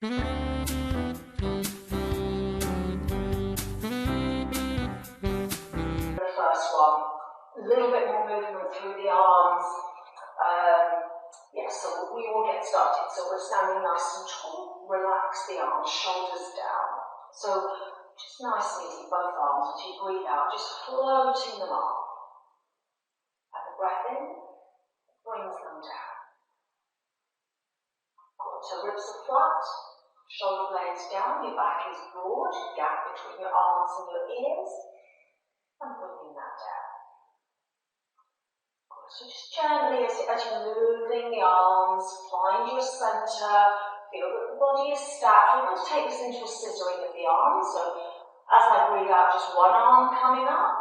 The first one, a little bit more movement through the arms. So we will get started. So we're standing nice and tall, relax the arms, shoulders down. So just nice and easy, both arms, as you breathe out, just floating them up. And the breath in brings them down. Good. So ribs are flat, shoulder blades down, your back is broad, gap between your arms and your ears, and bringing that down. So just gently, as you're moving the arms, find your centre, feel that the body is stacked. We're going to take this into a scissoring of the arms. So as I breathe out, just one arm coming up.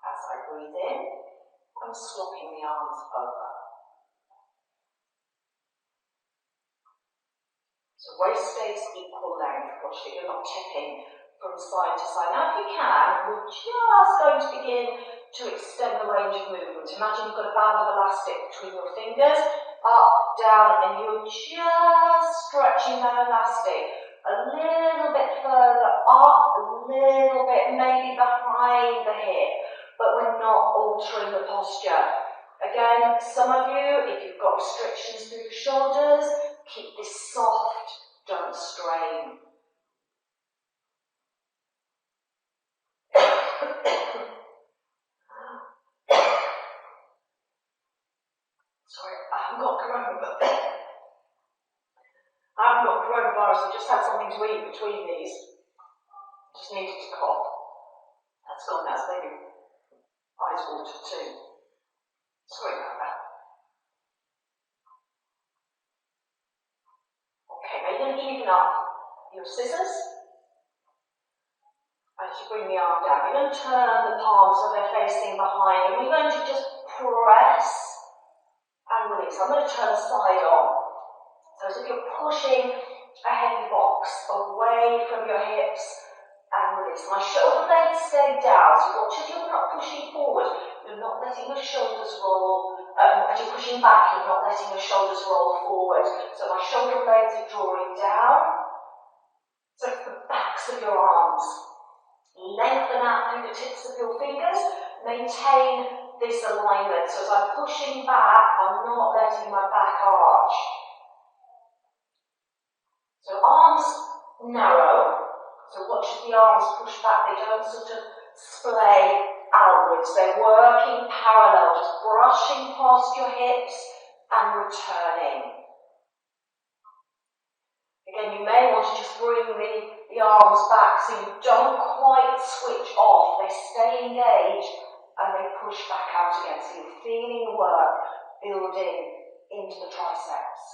As I breathe in, I'm swapping the arms over. So waist stays equal length. Watch that you're not tipping from side to side. Now if you can, we're just going to begin to extend the range of movement. Imagine you've got a band of elastic between your fingers, up, down, and you're just stretching that elastic a little bit further up, a little bit maybe behind the hip, but we're not altering the posture. Again, some of you, if you've got restrictions through the shoulders, keep this soft, don't strain. Sorry, I haven't got coronavirus, I just had something to eat between these. Just needed to cough. That's gone, that's maybe ice water too. Sorry about that. Okay, now you're going to even up your scissors. As you bring the arm down, you're going to turn the palms so they're facing behind, and we're going to just press and release. I'm going to turn the side on. So as if you're pushing a heavy box away from your hips and release. My shoulder blades stay down, so watch as you're not pushing forward, you're not letting your shoulders roll. As you're pushing back, you're not letting your shoulders roll forward. So my shoulder blades are drawing down. So it's the backs of your arms. Lengthen out through the tips of your fingers. Maintain this alignment. So as I'm pushing back, I'm not letting my back arch. So arms narrow. So watch as the arms push back. They don't sort of splay outwards. They're working parallel, just brushing past your hips and returning. Again, you may want to just bring the arms back so you don't quite switch off. They stay engaged and they push back out again. So you're feeling the work building into the triceps.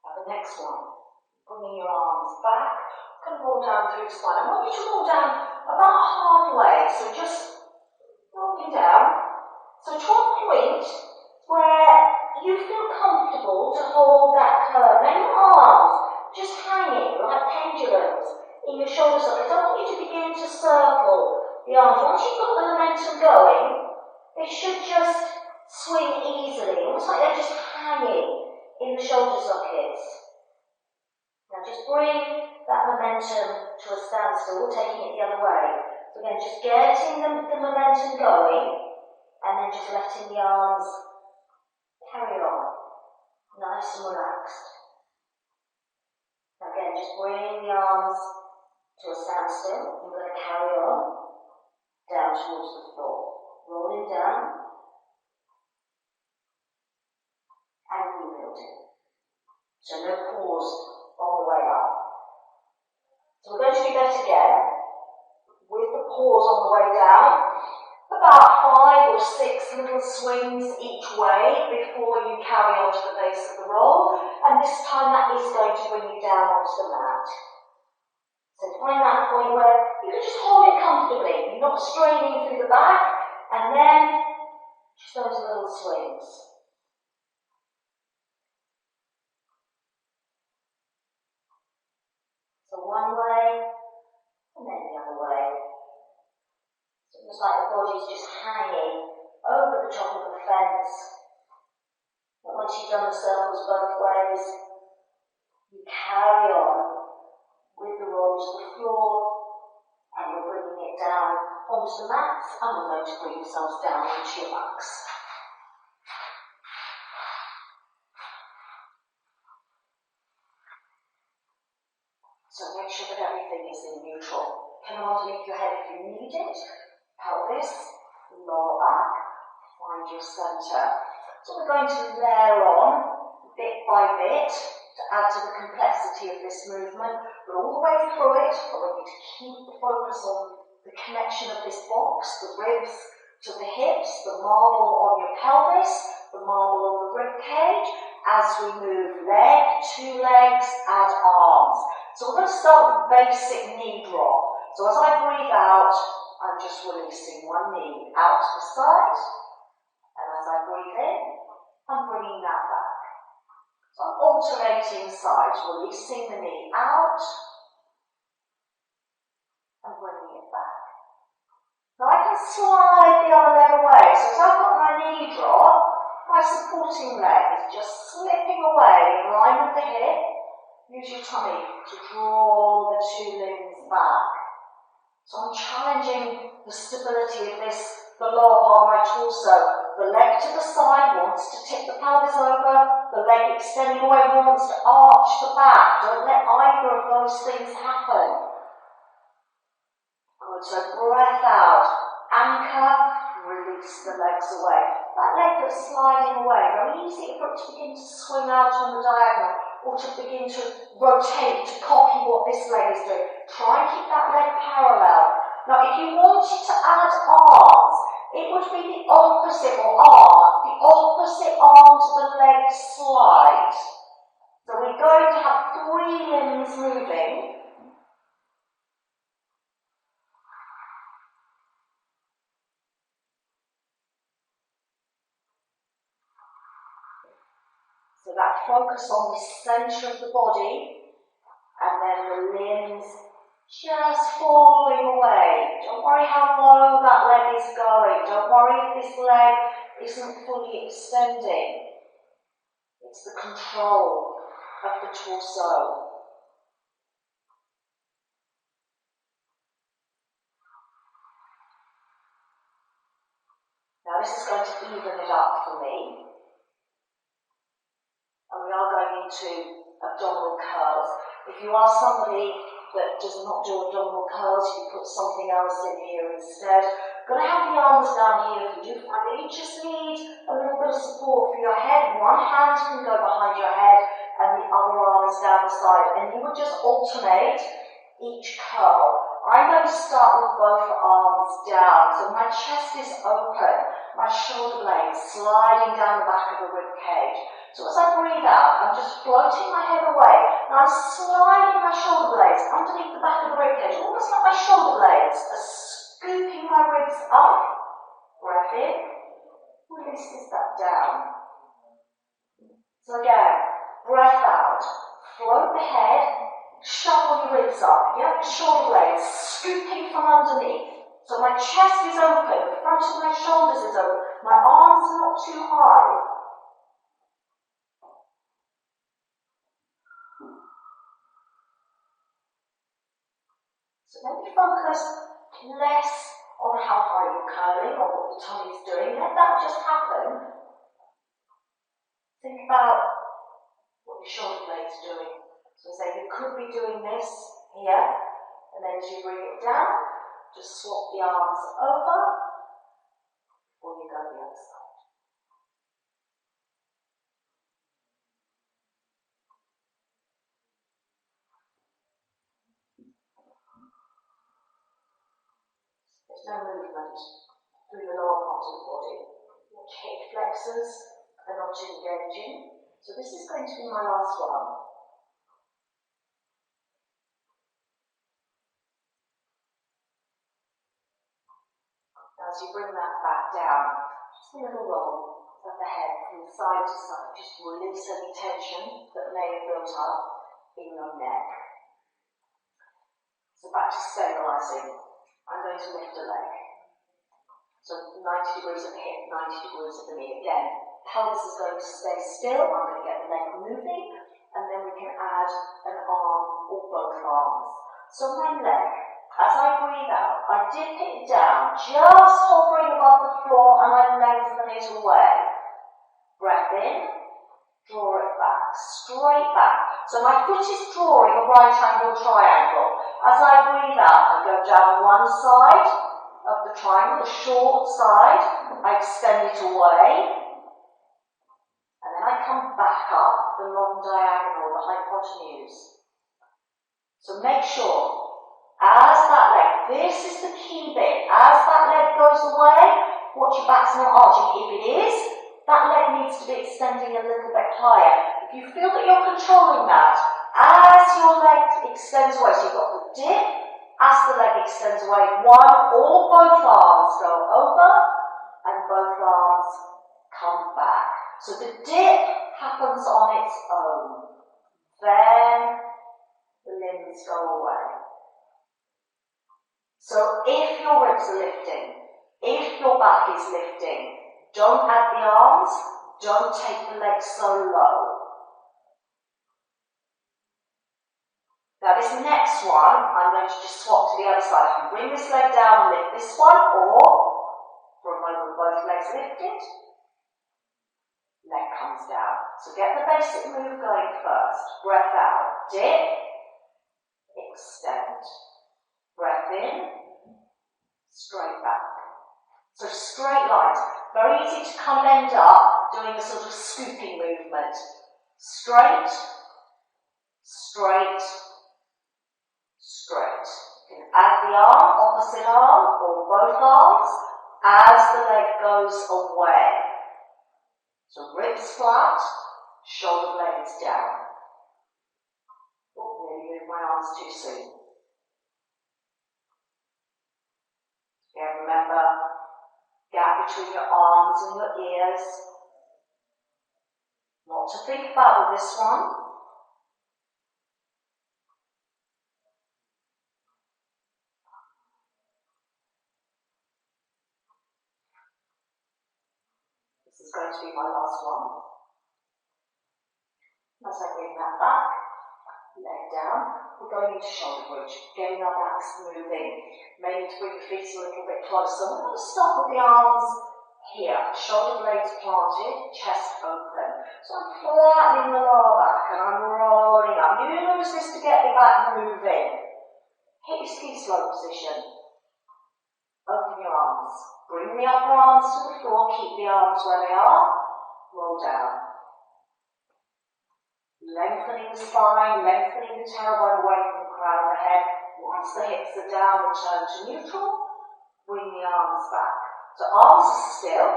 Now the next one, bringing your arms back, going to roll down through the spine. I want you to roll down about halfway, so just rolling down. So to a point where you feel comfortable to hold that curve. Now your arms just hanging like pendulums in your shoulder sockets. I want you to begin to circle the arms. Once you've got the momentum going, they should just swing easily, almost like they're just hanging in the shoulder sockets. Now just bring that momentum to a standstill, taking it the other way. So again, just getting the momentum going, and then just letting the arms carry on, nice and relaxed. Now again, just bring the arms to a standstill. You're going to carry on down towards the floor, rolling down and rebuilding. So no pause on the way up. So we're going to do that again with the pause on the way down. About 5 or 6 little swings each way before you carry on to the base of the roll, and this time that is going to bring you down onto the mat. So find that point where you can just hold it comfortably, you're not straining through the back, and then just those little swings. So one way, and then the other way. It's like the body's just hanging over the top of the fence. And once you've done the circles both ways, carry on with the roll to the floor, and we're bringing it down onto the mats, and we're going to bring yourselves down into your backs. So make sure that everything is in neutral. Come underneath your head if you need it. Pelvis, lower back, find your centre. So we're going to layer on bit by bit to add to the complexity of this movement, but all the way through it, I want you to keep the focus on the connection of this box, the ribs to the hips, the marble on your pelvis, the marble on the rib cage, as we move leg, two legs, and arms. So we're going to start with basic knee drop. So as I breathe out, I'm just releasing one knee out to the side, and as I breathe in, I'm bringing that back. So I'm alternating sides, releasing the knee out, and bringing it back. Now I can slide the other leg away, so as I've got my knee drop, my supporting leg is just slipping away in line with the hip. Use your tummy to draw the two limbs back. So I'm challenging the stability of this, the lower part of my torso. The leg to the side wants to tip the pelvis over. The leg extending away wants to arch the back. Don't let either of those things happen. Good, so breath out. Anchor, release the legs away. That leg that's sliding away, very easy for it to begin to swing out on the diagonal, or to begin to rotate, to copy what this leg is doing. Try and keep that leg parallel. Now, if you wanted to add arms, it would be the opposite, or the opposite arm to the leg slide. So we're going to have three limbs moving. So that focus on the centre of the body, and then the limbs just falling away. Don't worry how low that leg is going. Don't worry if this leg isn't fully extending. It's the control of the torso. Now this is going to even it up for me. And we are going into abdominal curls. If you are somebody that does not do abdominal curls, you put something else in here instead. Going to have the arms down here. If you do find that you just need a little bit of support for your head, one hand can go behind your head and the other arm is down the side. And you would just alternate each curl. I'm going to start with both arms down. So my chest is open, my shoulder blades sliding down the back of the rib cage. So as I breathe out, I'm just floating my head away. Now I'm sliding my shoulder blades underneath the back of the rib cage, almost like my shoulder blades are scooping my ribs up. Breath in, releases that down. So again, breath out, float the head, shovel your ribs up. Yep, shoulder blades scooping from underneath. So my chest is open, the front of my shoulders is open, my arms are not too high. So maybe focus less on how high you're curling or what the tummy's doing. Let that just happen. Think about what your shoulder blade's doing. So say you could be doing this here, and then as you bring it down, just swap the arms over, or you go the other side. There's no movement through the lower part of the body. Your hip flexors are not engaging. So this is going to be my last one. As you bring that back down, just a little roll of the head from side to side. Just release any tension that may have built up in your neck. So back to stabilising. I'm going to lift a leg. So 90 degrees at the hip, 90 degrees at the knee. Again, pelvis is going to stay still. I'm going to get the leg moving, and then we can add add an arm or both arms. So my leg, as I breathe out, I dip it down, just hovering above the floor, and I lengthen it away. Breath in, draw it back, straight back. So my foot is drawing a right angle triangle. As I breathe out, I go down one side of the triangle, the short side, I extend it away, and then I come back up the long diagonal, the hypotenuse. So make sure, as that leg, this is the key bit, as that leg goes away, watch your back's not arching. If it is, that leg needs to be extending a little bit higher. If you feel that you're controlling that, as your leg extends away, so you've got the dip, as the leg extends away, one or both arms go over, and both arms come back. So the dip happens on its own. Then the limbs go away. So if your ribs are lifting, if your back is lifting, don't add the arms, don't take the legs so low. Now this next one, I'm going to just swap to the other side. I can bring this leg down and lift this one, or for a moment both legs lifted, leg comes down. So get the basic move going first. Breath out, dip, extend. Breath in, straight back. So straight lines. Very easy to come and end up doing a sort of scooping movement. Straight, straight, straight. You can add the arm, opposite arm, or both arms, as the leg goes away. So ribs flat, shoulder blades down. Oh, nearly moved my arms too soon. Again, remember, gap between your arms and your ears. Lot to think about with this one. This is going to be my last one. As I bring that back, leg down, we're going into shoulder bridge, getting our backs moving. May need to bring your feet a little bit closer. We're going to start with the arms here, shoulder blades planted, chest open. So I'm flattening the lower back and I'm rolling up. Use this to get your back moving. Hit your ski slope position. Open your arms. Bring the upper arms to the floor, keep the arms where they are. Roll down. Lengthening the spine, lengthening the tailbone away from the crown of the head. Once the hips are down, return to neutral. Bring the arms back. So arms are still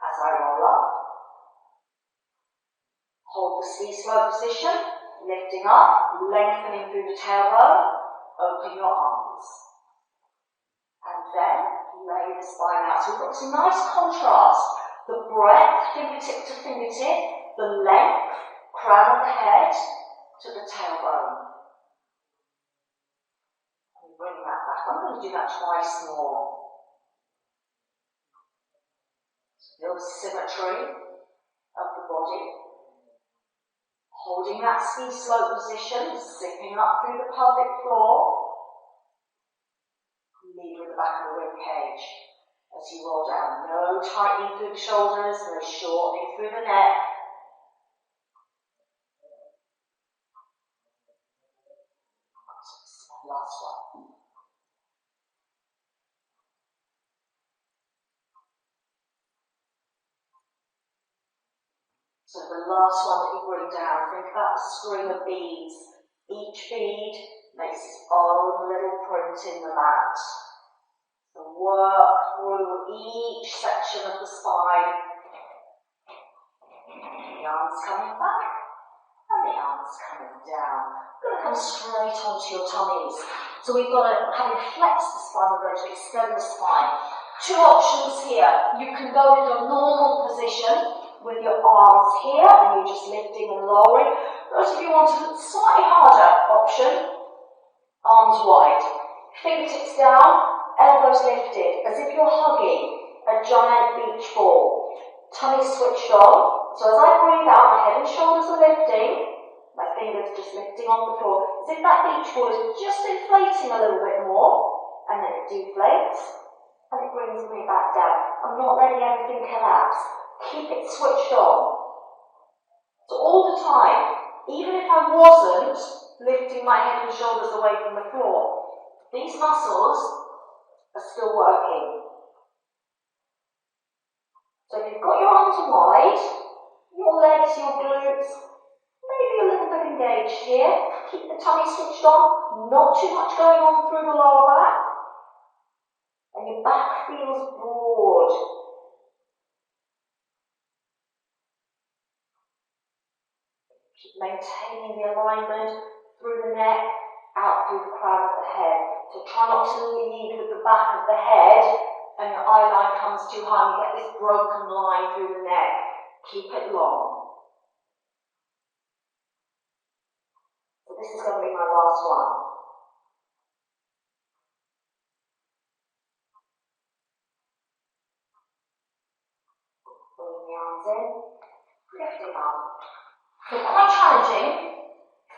as I roll up. Hold the ski slope position, lifting up, lengthening through the tailbone. Open your arms. And then lay the spine out. So we've got some nice contrast. The breadth, fingertip to fingertip, the length, crown of the head to the tailbone. And bring that back. I'm going to do that twice more. Feel the symmetry of the body. Holding that ski slope position, zipping up through the pelvic floor. Lead with the back of the rib cage as you roll down. No tightening through the shoulders, no shortening through the neck. This is my last one. So the last one that you bring down, think about the string of beads. Each bead makes its own little print in the mat. So work through each section of the spine. The arms coming back and the arms coming down. We're going to come straight onto your tummies. So we've got to, having flexed the spine, we're going to extend the spine. Two options here. You can go in your normal position with your arms here and you're just lifting and lowering. Those of you who want a slightly harder option, arms wide. Fingertips down, elbows lifted, as if you're hugging a giant beach ball. Tummy switched on. So as I breathe out, my head and shoulders are lifting. My fingers is just lifting off the floor. As if that beach ball is just inflating a little bit more, and then it deflates, and it brings me back down. I'm not letting everything collapse. Keep it switched on. So all the time, even if I wasn't lifting my head and shoulders away from the floor, these muscles are still working. So if you've got your arms wide, your legs, your glutes, maybe a little bit engaged here. Keep the tummy switched on, not too much going on through the lower back. And your back feels broad. Keep maintaining the alignment through the neck, out through the crown of the head. So try not to lead with the back of the head and your eye line comes too high and you get this broken line through the neck. Keep it long. So this is going to be my last one. Bringing the arms in, lifting up. So quite challenging.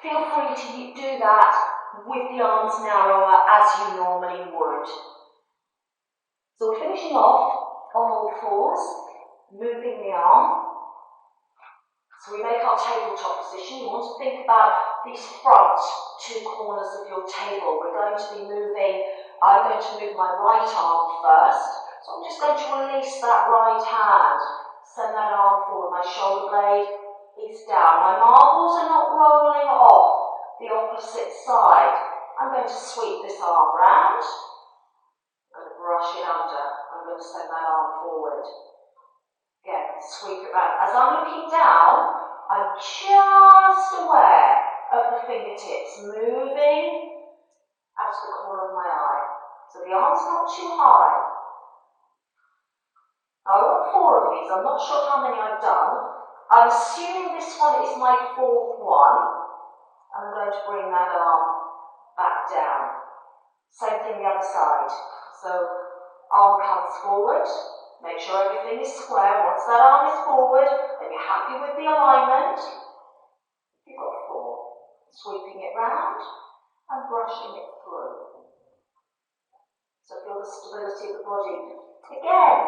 Feel free to do that with the arms narrower as you normally would. So we're finishing off on all fours, moving the arm. So we make our tabletop position. You want to think about these front two corners of your table. We're going to be moving, I'm going to move my right arm first. So I'm just going to release that right hand. Send that arm forward. My shoulder blade is down. My marbles are not rolling off the opposite side. I'm going to sweep this arm round. I'm going to brush it under. I'm going to send that arm forward. Again, sweep it round. As I'm looking down, I'm just aware of the fingertips moving out of the corner of my eye. So the arm's not too high. Now I've got 4 of these. I'm not sure how many I've done. I'm assuming this one is my 4th one. I'm going to bring that arm back down. Same thing the other side. So arm comes forward. Make sure everything is square. Once that arm is forward and you're happy with the alignment, you've got 4. Sweeping it round and brushing it through. So feel the stability of the body. Again,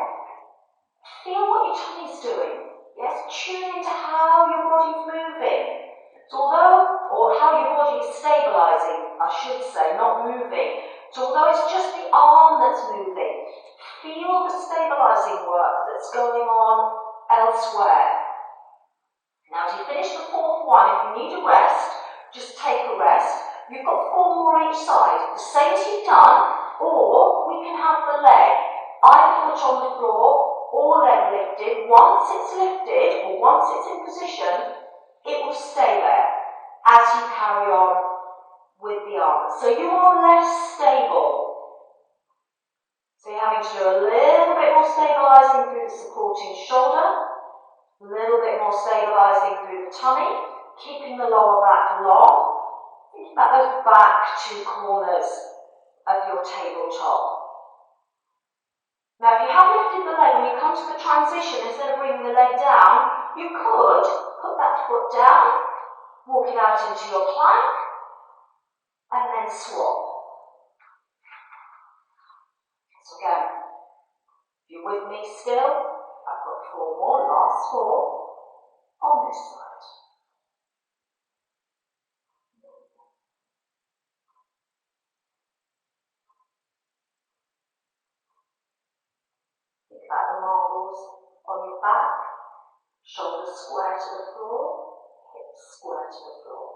feel what your tummy's doing. Yes, tune into how your body's moving. So or how your body is stabilising, I should say, not moving. So although it's just the arm that's moving, feel the stabilising work that's going on elsewhere. Now, as you finish the 4th one, if you need a rest, just take a rest. You've got 4 more each side. The same as you've done, or we can have the leg either foot on the floor or leg lifted. Once it's lifted, or once it's in position, it will stay there as you carry on with the arm. So you are less stable. So you're having to do a little bit more stabilising through the supporting shoulder, a little bit more stabilising through the tummy, keeping the lower back long. Think about those back 2 corners of your tabletop. Now, if you have lifted the leg, when you come to the transition, instead of bringing the leg down, you could put that foot down, walk it out into your plank, and then swap. So again, if you're with me still, I've got 4 more, last 4, on this side. Think about the marbles on your back, shoulders square to the floor, hips square to the floor.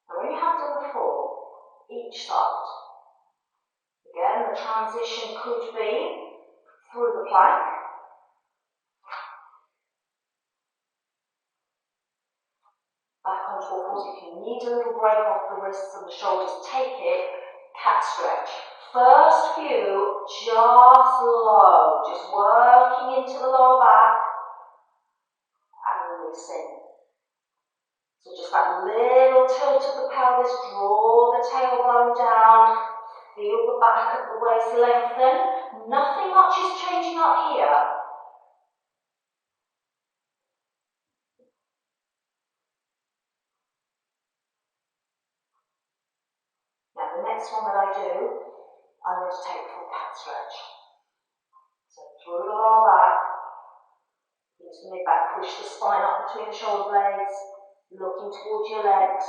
Now when you have done the 4, each side, again the transition could be through the plank, back onto all fours. If you need a little break off the wrists and the shoulders, take it, cat stretch. First few, just low, just working into the lower back and releasing. So just that little tilt of the pelvis, draw the tailbone down, feel the back of the waist lengthen. Nothing much is changing up here. the next one that I do, I'm going to take full cat stretch. So through the lower back, into the mid back, push the spine up between the shoulder blades, looking towards your legs,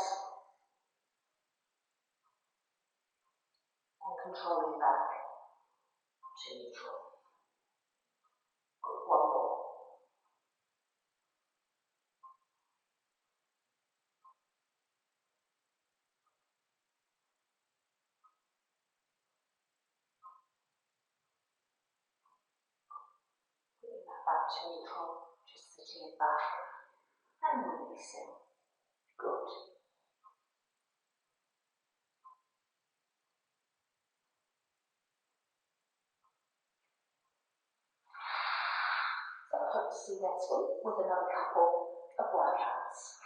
and controlling back to neutral. Good, one more. Bringing that back to neutral, just sitting it back and releasing. Good. So I hope to see you next week with another couple of workouts.